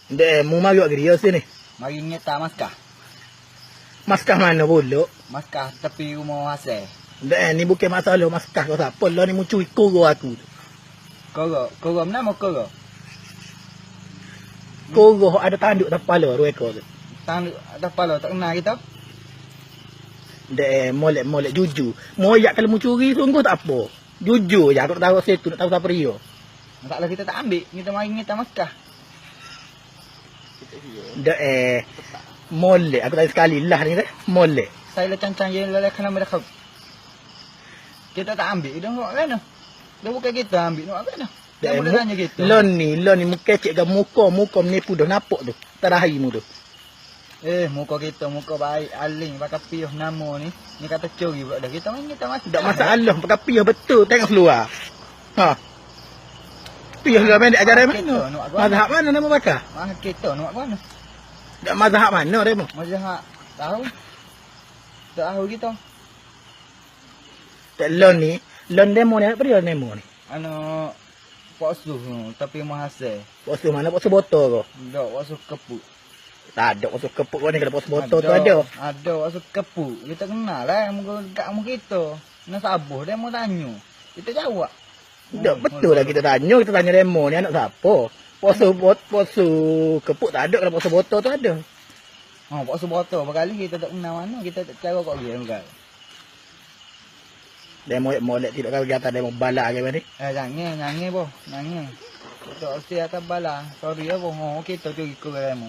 Dek, mu maruk ke dia sini. Mari nyata maskah. Maskah mana pula? Maskah tepi rumah hasil. Dek, ni bukan masalah maskah kau siapa lah ni mu curi koro aku. Koro mana mau koro? Koro ada tanduk atas kepala dua ekor tu. Tang atas kepala tak kenal kita. Dek, molek jujur. Moyak kalau mu curi sungguh tak apa. Jujur je, aku nak tahu situ, nak tahu siapa dia. Taklah kita tak ambil, kita mari nyata maskah. Dek, molek. Aku tanya sekali lah ni dek. Molek. Saya lah cancang je lalai kena mereka. Kita tak ambil, dia nak kan? Dia bukan kita ambil, nak kan? Dia boleh tanya kita. Lon ni mu kecek ke muka menipu dah nampak tu. Terakhir mu tu. Muka kita, muka baik, aling, pakai piuh nama ni. Ni kata curi pula dah. Kita main kita masuk. Tak masalah, pakai piuh betul. Tengok keluar. Ha. Piuh lah pendek ajaran mana? Mazhab mana nama bakar? Mazhab kita, nak mana? Tak mazhab mana demo? Mazhab tahu. Tak tahu kita. Tak lon demo ni apa dia demo ni? Anu posuh tapi mahasiswa. Posuh mana? Posuh botol kau? Tak, posuh kepuk. Tak ada posuh kepuk kau ni kalau posuh botol tu ada. Ada posuh kepuk. Kita kenal lah kat mu kita. Nak sabuh dia mau tanya. Kita jawab. Tak betul lah kita tanya demo ni anak siapa? Posuh kepuk tak ada, kalau posuh botol tu ada. Posuh botol berkali kita tak kenal mana, kita tak cara kok dia bukan. Demo molek tidak kau kata demo bala ke ni? Jangan boh, jangan. Kita usia atas bala. Sorry ya boh, kita curi ke demo.